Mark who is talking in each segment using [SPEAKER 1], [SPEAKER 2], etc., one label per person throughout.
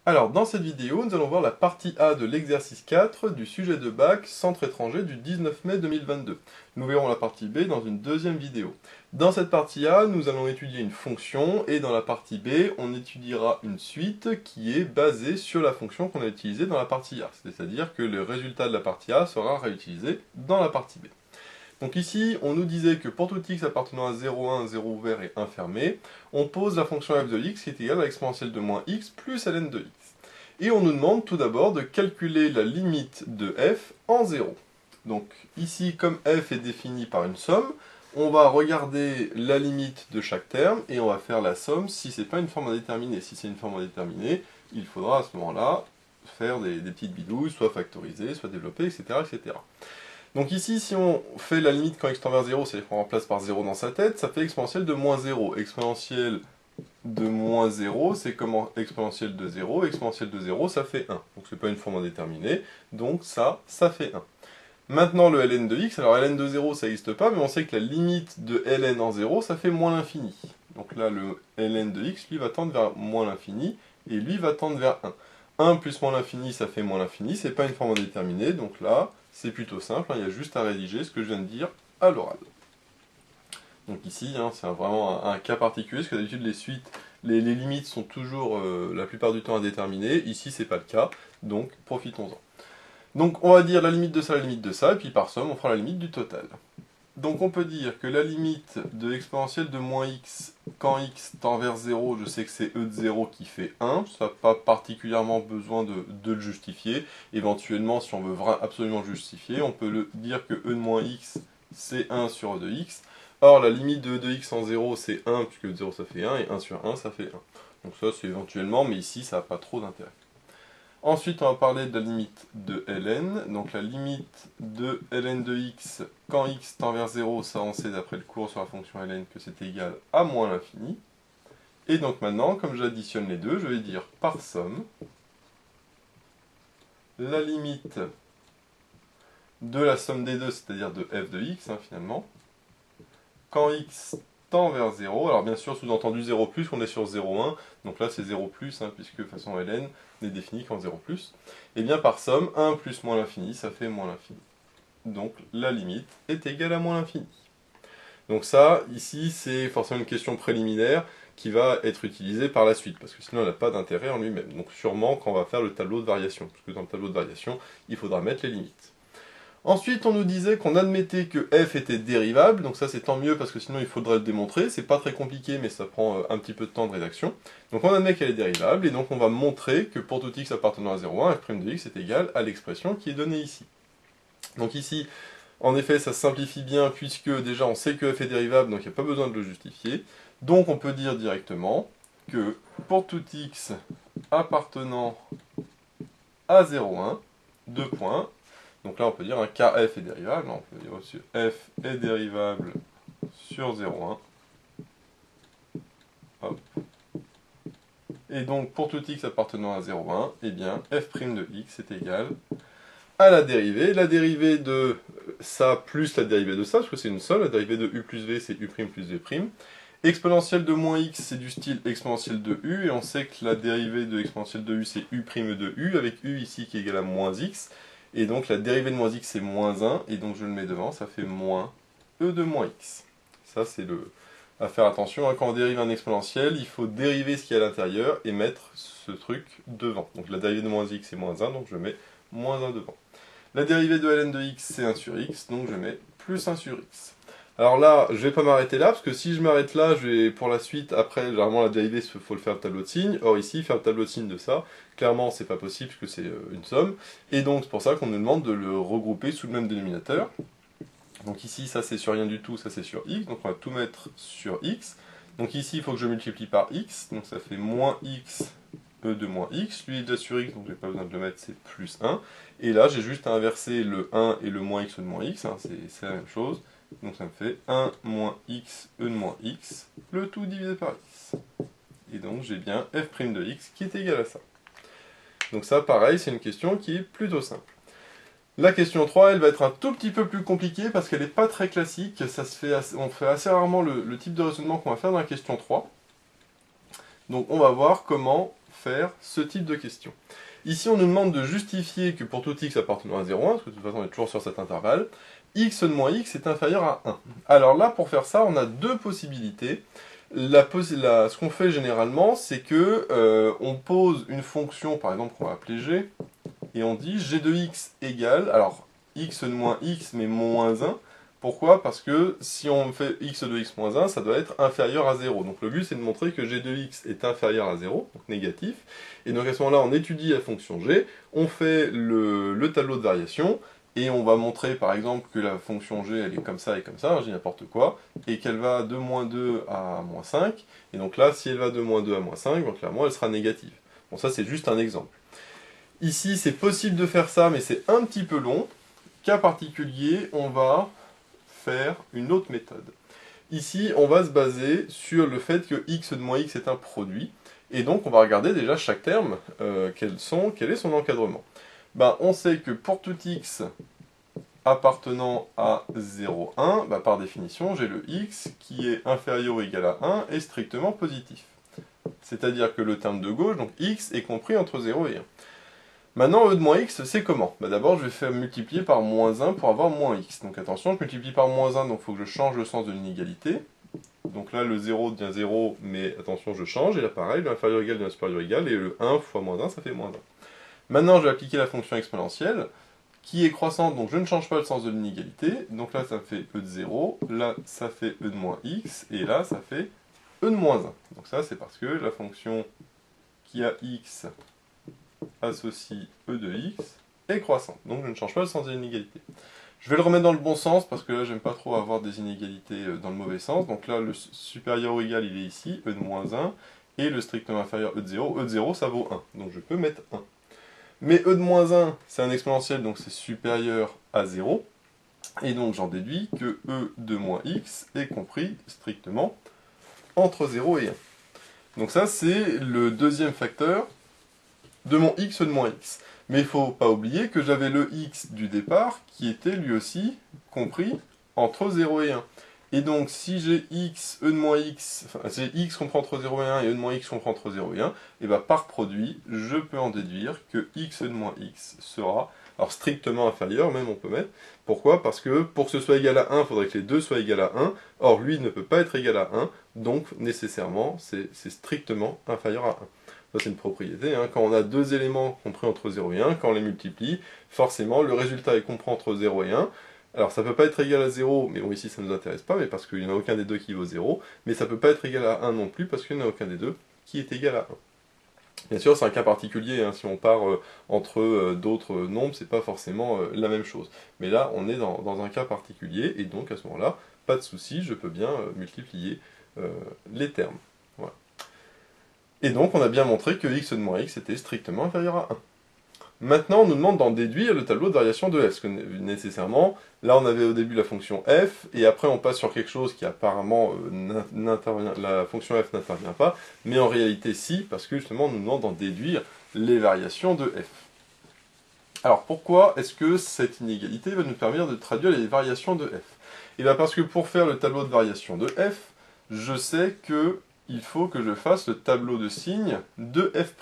[SPEAKER 1] Alors, dans cette vidéo, nous allons voir la partie A de l'exercice 4 du sujet de bac Centre étranger du 19 mai 2022. Nous verrons la partie B dans une deuxième vidéo. Dans cette partie A, nous allons étudier une fonction, et dans la partie B, on étudiera une suite qui est basée sur la fonction qu'on a utilisée dans la partie A. C'est-à-dire que le résultat de la partie A sera réutilisé dans la partie B. Donc ici, on nous disait que pour tout x appartenant à 0, 1, 0 ouvert et 1 fermé, on pose la fonction f de x qui est égale à l'exponentielle de moins x plus ln de x. Et on nous demande tout d'abord de calculer la limite de f en 0. Donc ici, comme f est défini par une somme, on va regarder la limite de chaque terme et on va faire la somme si c'est pas une forme indéterminée. Si c'est une forme indéterminée, il faudra à ce moment-là faire des petites bidouilles, soit factoriser, soit développer, etc., etc. Donc ici, si on fait la limite quand x tend vers 0, c'est-à-dire qu'on remplace par 0 dans sa tête, ça fait exponentielle de moins 0. Exponentielle de moins 0, c'est comme exponentielle de 0. Exponentielle de 0, ça fait 1. Donc c'est pas une forme indéterminée, donc ça fait 1. Maintenant le ln de x, alors ln de 0, ça n'existe pas, mais on sait que la limite de ln en 0, ça fait moins l'infini. Donc là, le ln de x, lui, va tendre vers moins l'infini, et lui va tendre vers 1. 1 plus moins l'infini, ça fait moins l'infini, c'est pas une forme indéterminée, donc là, c'est plutôt simple, il y a juste à rédiger ce que je viens de dire à l'oral. Donc ici, c'est vraiment un cas particulier, parce que d'habitude les suites, les limites sont toujours la plupart du temps indéterminées, ici c'est pas le cas, donc profitons-en. Donc on va dire la limite de ça, et puis par somme on fera la limite du total. Donc on peut dire que la limite de l'exponentielle de moins x quand x tend vers 0, je sais que c'est e de 0 qui fait 1, ça n'a pas particulièrement besoin de le justifier. Éventuellement, si on veut absolument justifier, on peut dire que e de moins x c'est 1 sur e de x. Or la limite de e de x en 0 c'est 1, puisque e de 0 ça fait 1, et 1 sur 1 ça fait 1. Donc ça c'est éventuellement, mais ici ça n'a pas trop d'intérêt. Ensuite, on va parler de la limite de ln. Donc la limite de ln de x quand x tend vers 0, ça on sait d'après le cours sur la fonction ln que c'est égal à moins l'infini. Et donc maintenant, comme j'additionne les deux, je vais dire par somme, la limite de la somme des deux, c'est-à-dire de f de x finalement, quand x tend vers 0, alors bien sûr sous-entendu 0+, on est sur 0,1, donc là c'est 0+, puisque de toute façon ln n'est définie qu'en 0+, et bien par somme, 1 plus moins l'infini, ça fait moins l'infini. Donc la limite est égale à moins l'infini. Donc ça, ici, c'est forcément une question préliminaire qui va être utilisée par la suite, parce que sinon elle n'a pas d'intérêt en lui-même. Donc sûrement quand on va faire le tableau de variation, parce que dans le tableau de variation, il faudra mettre les limites. Ensuite, on nous disait qu'on admettait que f était dérivable, donc ça c'est tant mieux parce que sinon il faudrait le démontrer, c'est pas très compliqué mais ça prend un petit peu de temps de rédaction. Donc on admet qu'elle est dérivable, et donc on va montrer que pour tout x appartenant à 0,1, f' de x est égal à l'expression qui est donnée ici. Donc ici, en effet, ça se simplifie bien puisque déjà on sait que f est dérivable, donc il n'y a pas besoin de le justifier. Donc on peut dire directement que pour tout x appartenant à 0,1, deux points, donc là, on peut dire un kf est dérivable. On peut dire aussi f est dérivable sur 0,1. Hop. Et donc, pour tout x appartenant à 0,1, eh bien, f' de x est égal à la dérivée. La dérivée de ça plus la dérivée de ça, parce que c'est une somme. La dérivée de u plus v, c'est u' plus v'. Exponentielle de moins x, c'est du style exponentielle de u. Et on sait que la dérivée de exponentielle de u, c'est u' de u, avec u ici qui est égal à moins x. Et donc la dérivée de moins x c'est moins 1, et donc je le mets devant, ça fait moins e de moins x. Ça c'est à faire attention, quand on dérive un exponentiel, il faut dériver ce qu'il y a à l'intérieur et mettre ce truc devant. Donc la dérivée de moins x c'est moins 1, donc je mets moins 1 devant. La dérivée de ln de x c'est 1 sur x, donc je mets plus 1 sur x. Alors là, je vais pas m'arrêter là, parce que si je m'arrête là, je vais pour la suite, après, généralement la dérivée, il faut le faire le tableau de signes. Or ici, faire le tableau de signes de ça, clairement, c'est pas possible, puisque c'est une somme. Et donc, c'est pour ça qu'on nous demande de le regrouper sous le même dénominateur. Donc ici, ça c'est sur rien du tout, ça c'est sur x, donc on va tout mettre sur x. Donc ici, il faut que je multiplie par x, donc ça fait moins x, e de moins x. Lui, il est déjà sur x, donc j'ai pas besoin de le mettre, c'est plus 1. Et là, j'ai juste à inverser le 1 et le moins x, e de moins x, c'est la même chose. Donc ça me fait 1 moins x, e de moins x, le tout divisé par x. Et donc j'ai bien f' de x qui est égal à ça. Donc ça, pareil, c'est une question qui est plutôt simple. La question 3, elle va être un tout petit peu plus compliquée parce qu'elle n'est pas très classique. On fait assez rarement le type de raisonnement qu'on va faire dans la question 3. Donc on va voir comment faire ce type de question. Ici, on nous demande de justifier que pour tout x appartenant à 0,1, parce que de toute façon, on est toujours sur cet intervalle, x de moins x est inférieur à 1. Alors là, pour faire ça, on a deux possibilités. Ce qu'on fait généralement, c'est que on pose une fonction, par exemple, qu'on va appeler g, et on dit g de x égale, alors x de moins x, mais moins 1. Pourquoi? Parce que si on fait x de x moins 1, ça doit être inférieur à 0. Donc le but, c'est de montrer que g de x est inférieur à 0, donc négatif. Et donc à ce moment-là, on étudie la fonction g, on fait le tableau de variation, et on va montrer par exemple que la fonction g, elle est comme ça et comme ça, je dis n'importe quoi, et qu'elle va de moins 2 à moins 5. Et donc là, si elle va de moins 2 à moins 5, donc clairement, elle sera négative. Bon, ça, c'est juste un exemple. Ici, c'est possible de faire ça, mais c'est un petit peu long. Cas particulier, on va faire une autre méthode. Ici, on va se baser sur le fait que x de moins x est un produit, et donc on va regarder déjà chaque terme, quel est son encadrement. Ben, on sait que pour tout x appartenant à 0,1, ben, par définition, j'ai le x qui est inférieur ou égal à 1 est strictement positif. C'est-à-dire que le terme de gauche, donc x, est compris entre 0 et 1. Maintenant, e de moins x, c'est comment? Bah, d'abord, je vais faire multiplier par moins 1 pour avoir moins x. Donc attention, je multiplie par moins 1, donc il faut que je change le sens de l'inégalité. Donc là, le 0 devient 0, mais attention, je change. Et là, pareil, l'inférieur égal devient supérieur égal, et le 1 fois moins 1, ça fait moins 1. Maintenant, je vais appliquer la fonction exponentielle, qui est croissante, donc je ne change pas le sens de l'inégalité. Donc là, ça fait e de 0, là, ça fait e de moins x, et là, ça fait e de moins 1. Donc ça, c'est parce que la fonction qui a x associe e de x est croissante. Donc je ne change pas le sens de l'inégalité. Je vais le remettre dans le bon sens, parce que là, j'aime pas trop avoir des inégalités dans le mauvais sens. Donc là, le supérieur ou égal, il est ici, e de moins 1, et le strictement inférieur, e de 0. E de 0, ça vaut 1, donc je peux mettre 1. Mais e de moins 1, c'est un exponentiel, donc c'est supérieur à 0. Et donc j'en déduis que e de moins x est compris strictement entre 0 et 1. Donc ça, c'est le deuxième facteur de mon x de moins x. Mais il ne faut pas oublier que j'avais le x du départ qui était lui aussi compris entre 0 et 1. Et donc si j'ai x, e de moins x, enfin j'ai x comprend entre 0 et 1 et e de moins x comprend entre 0 et 1, et bien par produit, je peux en déduire que x de moins x sera, alors strictement inférieur même on peut mettre. Pourquoi? Parce que pour que ce soit égal à 1, il faudrait que les deux soient égal à 1. Or lui ne peut pas être égal à 1, donc nécessairement c'est strictement inférieur à 1. Ça c'est une propriété, hein. Quand on a deux éléments compris entre 0 et 1, quand on les multiplie, forcément le résultat est compris entre 0 et 1. Alors ça peut pas être égal à 0, mais bon ici ça ne nous intéresse pas, mais parce qu'il n'y en a aucun des deux qui vaut 0, mais ça peut pas être égal à 1 non plus, parce qu'il n'y en a aucun des deux qui est égal à 1. Bien sûr, c'est un cas particulier, hein. Si on part entre d'autres nombres, c'est pas forcément la même chose. Mais là, on est dans un cas particulier, et donc à ce moment-là, pas de souci, je peux bien multiplier les termes. Voilà. Et donc, on a bien montré que x de moins x était strictement inférieur à 1. Maintenant, on nous demande d'en déduire le tableau de variation de f, parce que nécessairement, là on avait au début la fonction f, et après on passe sur quelque chose qui apparemment la fonction f n'intervient pas, mais en réalité si, parce que justement on nous demande d'en déduire les variations de f. Alors pourquoi est-ce que cette inégalité va nous permettre de traduire les variations de f? Et bien parce que pour faire le tableau de variation de f, je sais que il faut que je fasse le tableau de signes de f'.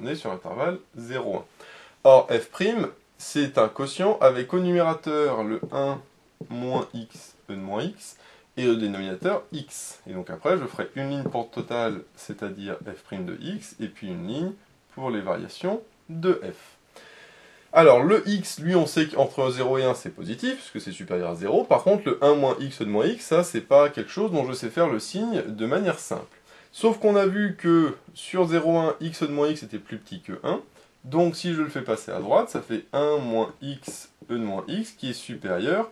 [SPEAKER 1] On est sur l'intervalle 0,1. Or, f', c'est un quotient avec au numérateur le 1 moins x, e de moins x, et au dénominateur x. Et donc après, je ferai une ligne pour le total, c'est-à-dire f' de x, et puis une ligne pour les variations de f. Alors, le x, lui, on sait qu'entre 0 et 1, c'est positif, puisque c'est supérieur à 0. Par contre, le 1 moins x, e de moins x, ça, c'est pas quelque chose dont je sais faire le signe de manière simple. Sauf qu'on a vu que sur 0,1, x de moins x était plus petit que 1. Donc si je le fais passer à droite, ça fait 1 moins x, e de moins x, qui est supérieur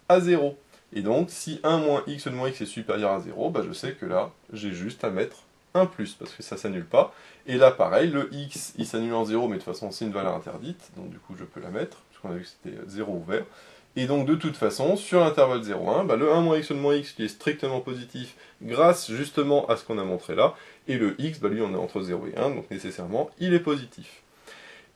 [SPEAKER 1] à 0. Et donc si 1 moins x, e de moins x est supérieur à 0, bah, je sais que là, j'ai juste à mettre un plus, parce que ça s'annule pas. Et là, pareil, le x, il s'annule en 0, mais de toute façon, c'est une valeur interdite. Donc du coup, je peux la mettre, puisqu'on a vu que c'était 0 ouvert. Et donc de toute façon, sur l'intervalle 0,1, bah, le 1 moins x de moins x qui est strictement positif grâce justement à ce qu'on a montré là, et le x, bah, lui on est entre 0 et 1, donc nécessairement il est positif.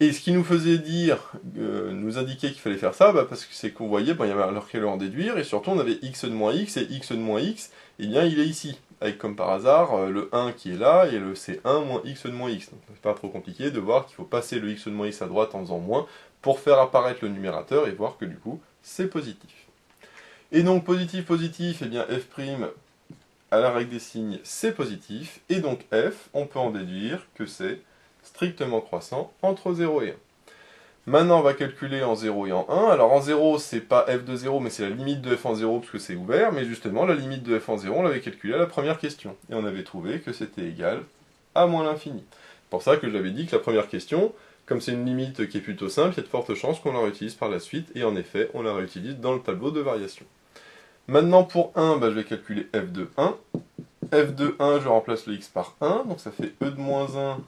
[SPEAKER 1] Et ce qui nous faisait dire, nous indiquait qu'il fallait faire ça, bah, parce que c'est qu'on voyait, bah, il y avait alors qu'elle en déduire, et surtout on avait x de moins x, et x de moins x, et bien il est ici. avec comme par hasard le 1 qui est là et le C1 moins x de moins x. Donc c'est pas trop compliqué de voir qu'il faut passer le x de moins x à droite en faisant moins pour faire apparaître le numérateur et voir que du coup c'est positif. Et donc positif, positif, et bien f' à la règle des signes c'est positif, et donc f, on peut en déduire que c'est strictement croissant entre 0 et 1. Maintenant, on va calculer en 0 et en 1. Alors en 0, c'est pas f de 0, mais c'est la limite de f en 0 parce que c'est ouvert. Mais justement, la limite de f en 0, on l'avait calculée à la première question. Et on avait trouvé que c'était égal à moins l'infini. C'est pour ça que j'avais dit que la première question, comme c'est une limite qui est plutôt simple, il y a de fortes chances qu'on la réutilise par la suite. Et en effet, on la réutilise dans le tableau de variation. Maintenant, pour 1, je vais calculer f de 1. f de 1, je remplace le x par 1. Donc ça fait e de moins 1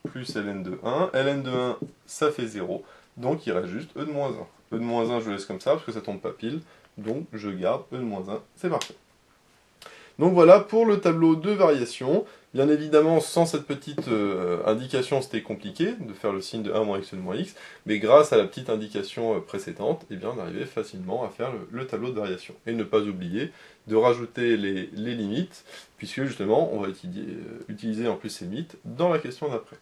[SPEAKER 1] plus ln de 1. ln de 1, ça fait 0. Donc il reste juste e de moins 1. e de moins 1, je le laisse comme ça, parce que ça tombe pas pile. Donc je garde e de moins 1, c'est parfait. Donc voilà pour le tableau de variation. Bien évidemment, sans cette petite indication, c'était compliqué de faire le signe de 1 moins x de moins x. Mais grâce à la petite indication précédente, eh bien, on arrivait facilement à faire le tableau de variation. Et ne pas oublier de rajouter les limites, puisque justement, on va utiliser en plus ces limites dans la question d'après.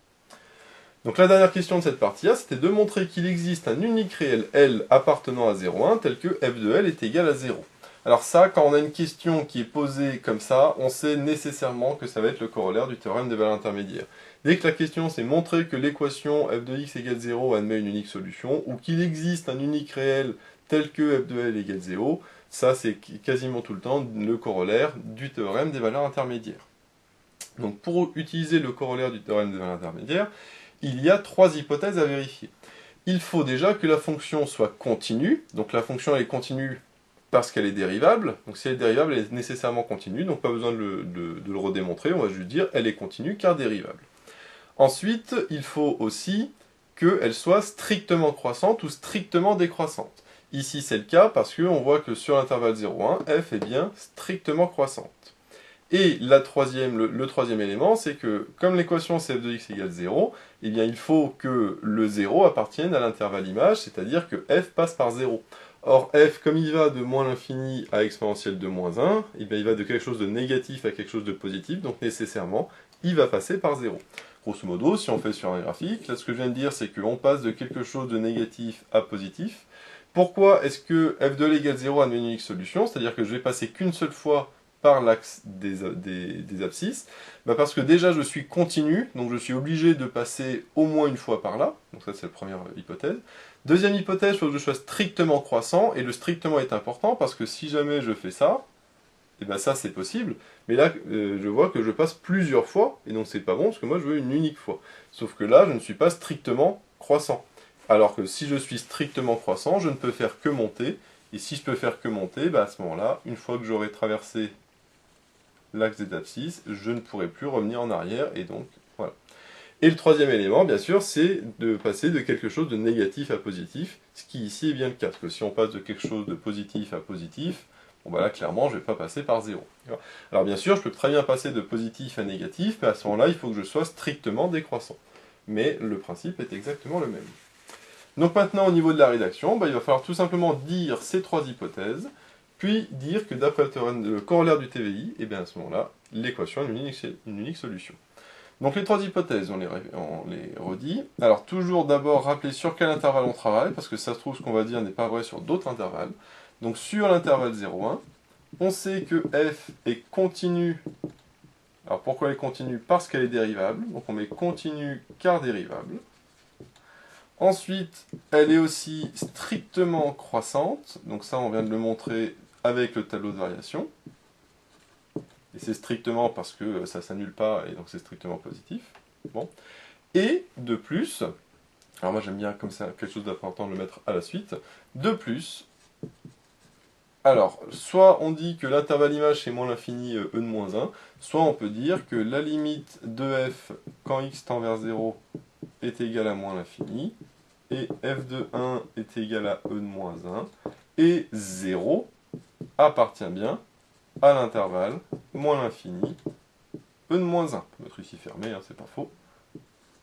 [SPEAKER 1] Donc la dernière question de cette partie-là, c'était de montrer qu'il existe un unique réel L appartenant à 0,1 tel que f de L est égal à 0. Alors ça, quand on a une question qui est posée comme ça, on sait nécessairement que ça va être le corollaire du théorème des valeurs intermédiaires. Dès que la question c'est montrer que l'équation f de x égale 0 admet une unique solution, ou qu'il existe un unique réel tel que f de L égale 0, ça c'est quasiment tout le temps le corollaire du théorème des valeurs intermédiaires. Donc pour utiliser le corollaire du théorème des valeurs intermédiaires, il y a 3 hypothèses à vérifier. Il faut déjà que la fonction soit continue, donc la fonction elle est continue parce qu'elle est dérivable, donc si elle est dérivable, elle est nécessairement continue, donc pas besoin de le redémontrer, on va juste dire elle est continue car dérivable. Ensuite, il faut aussi qu'elle soit strictement croissante ou strictement décroissante. Ici c'est le cas parce qu'on voit que sur l'intervalle 0,1, f est bien strictement croissante. Et le troisième élément, c'est que, comme l'équation c'est f de x égale 0, eh bien il faut que le 0 appartienne à l'intervalle image, c'est-à-dire que f passe par 0. Or f, comme il va de moins l'infini à exponentielle de moins 1, eh bien il va de quelque chose de négatif à quelque chose de positif, donc nécessairement, il va passer par 0. Grosso modo, si on fait sur un graphique, là ce que je viens de dire, c'est qu'on passe de quelque chose de négatif à positif. Pourquoi est-ce que f de l égale 0 admet une unique solution? C'est-à-dire que je vais passer qu'une seule fois par l'axe des abscisses, parce que déjà je suis continu, donc je suis obligé de passer au moins une fois par là, donc ça c'est la première hypothèse. Deuxième hypothèse, il faut que je sois strictement croissant, et le strictement est important, parce que si jamais je fais ça, et bien ça c'est possible, mais là je vois que je passe plusieurs fois, et donc c'est pas bon, parce que moi je veux une unique fois. Sauf que là je ne suis pas strictement croissant. Alors que si je suis strictement croissant, je ne peux faire que monter, et si je peux faire que monter, à ce moment-là, une fois que j'aurai traversé l'axe des abscisses, je ne pourrai plus revenir en arrière, et donc, voilà. Et le troisième élément, bien sûr, c'est de passer de quelque chose de négatif à positif, ce qui ici est bien le cas, parce que si on passe de quelque chose de positif à positif, bon là, clairement, je ne vais pas passer par 0. Alors bien sûr, je peux très bien passer de positif à négatif, mais à ce moment-là, il faut que je sois strictement décroissant. Mais le principe est exactement le même. Donc maintenant, au niveau de la rédaction, il va falloir tout simplement dire ces 3 hypothèses, puis dire que d'après le corollaire du TVI, et bien à ce moment-là, l'équation a une unique solution. Donc les 3 hypothèses, on les redit. Alors toujours d'abord rappeler sur quel intervalle on travaille, parce que ça se trouve ce qu'on va dire n'est pas vrai sur d'autres intervalles. Donc sur l'intervalle 0,1, on sait que f est continue. Alors pourquoi elle est continue? Parce qu'elle est dérivable, donc on met continue car dérivable. Ensuite, elle est aussi strictement croissante, donc ça on vient de le montrer avec le tableau de variation. Et c'est strictement parce que ça s'annule pas, et donc c'est strictement positif. Bon. Et de plus, alors moi j'aime bien comme c'est quelque chose d'important de le mettre à la suite, de plus, alors, soit on dit que l'intervalle image c'est moins l'infini e de moins 1, soit on peut dire que la limite de f quand x tend vers 0 est égale à moins l'infini, et f de 1 est égal à e de moins 1, et 0 appartient bien à l'intervalle moins l'infini, e de moins 1. On peut mettre ici fermé, c'est pas faux.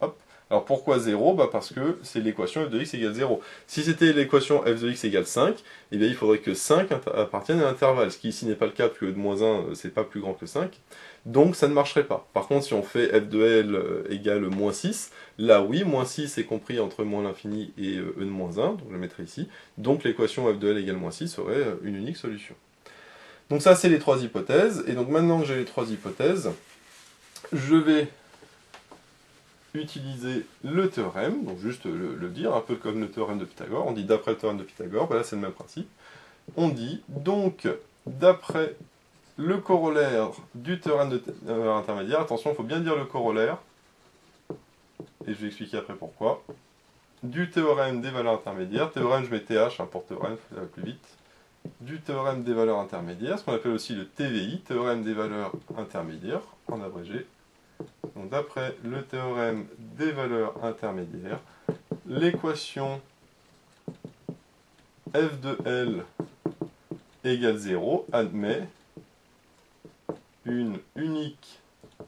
[SPEAKER 1] Hop. Alors pourquoi 0? Parce que c'est l'équation f de x égale 0. Si c'était l'équation f de x égale 5, eh bien il faudrait que 5 appartienne à l'intervalle, ce qui ici n'est pas le cas, puisque de moins 1, c'est pas plus grand que 5. Donc ça ne marcherait pas. Par contre, si on fait f de L égale moins 6, là oui, moins 6 est compris entre moins l'infini et e de moins 1, donc je le mettrai ici. Donc l'équation f de L égale moins 6 serait une unique solution. Donc ça, c'est les trois hypothèses. Et donc maintenant que j'ai les trois hypothèses, je vais utiliser le théorème, donc juste le dire, un peu comme le théorème de Pythagore. On dit d'après le théorème de Pythagore, là c'est le même principe. On dit donc d'après le corollaire du théorème de intermédiaire, attention, il faut bien dire le corollaire, et je vais expliquer après pourquoi, du théorème des valeurs intermédiaires, théorème je mets TH, pour théorème, il faut aller plus vite, du théorème des valeurs intermédiaires, ce qu'on appelle aussi le TVI, théorème des valeurs intermédiaires, en abrégé. Donc d'après le théorème des valeurs intermédiaires, l'équation f de L égale 0 admet une unique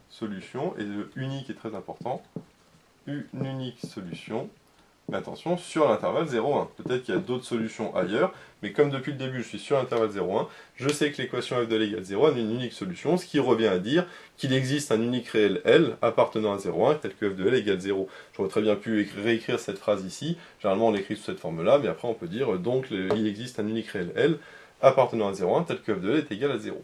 [SPEAKER 1] solution, et le unique est très important, une unique solution, mais attention, sur l'intervalle 0,1. Peut-être qu'il y a d'autres solutions ailleurs, mais comme depuis le début je suis sur l'intervalle 0,1, je sais que l'équation f de L égale 0 a une unique solution, ce qui revient à dire qu'il existe un unique réel L appartenant à 0,1, tel que f de L égale 0. J'aurais très bien pu réécrire cette phrase ici, généralement on l'écrit sous cette forme-là, mais après on peut dire donc il existe un unique réel L appartenant à 0,1, tel que f de L est égal à 0.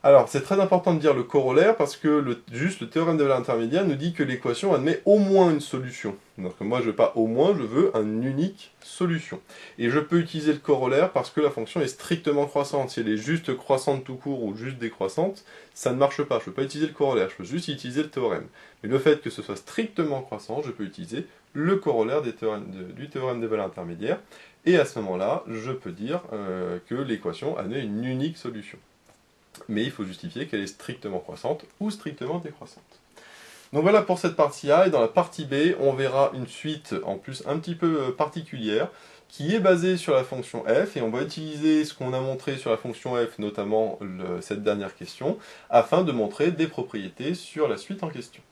[SPEAKER 1] Alors, c'est très important de dire le corollaire parce que juste le théorème de valeur intermédiaire nous dit que l'équation admet au moins une solution. Donc moi, je veux pas au moins, je veux une unique solution. Et je peux utiliser le corollaire parce que la fonction est strictement croissante. Si elle est juste croissante tout court ou juste décroissante, ça ne marche pas. Je ne peux pas utiliser le corollaire, je peux juste utiliser le théorème. Mais le fait que ce soit strictement croissant, je peux utiliser le corollaire du théorème des valeurs intermédiaires. Et à ce moment-là, je peux dire que l'équation admet une unique solution. Mais il faut justifier qu'elle est strictement croissante ou strictement décroissante. Donc voilà pour cette partie A, et dans la partie B, on verra une suite en plus un petit peu particulière, qui est basée sur la fonction f, et on va utiliser ce qu'on a montré sur la fonction f, notamment cette dernière question, afin de montrer des propriétés sur la suite en question.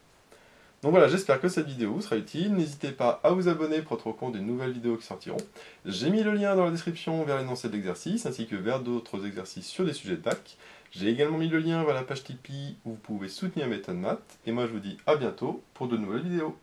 [SPEAKER 1] Donc voilà, j'espère que cette vidéo vous sera utile. N'hésitez pas à vous abonner pour être au courant des nouvelles vidéos qui sortiront. J'ai mis le lien dans la description vers l'énoncé de l'exercice, ainsi que vers d'autres exercices sur des sujets de bac. J'ai également mis le lien vers la page Tipeee où vous pouvez soutenir Méthode Math. Et moi je vous dis à bientôt pour de nouvelles vidéos.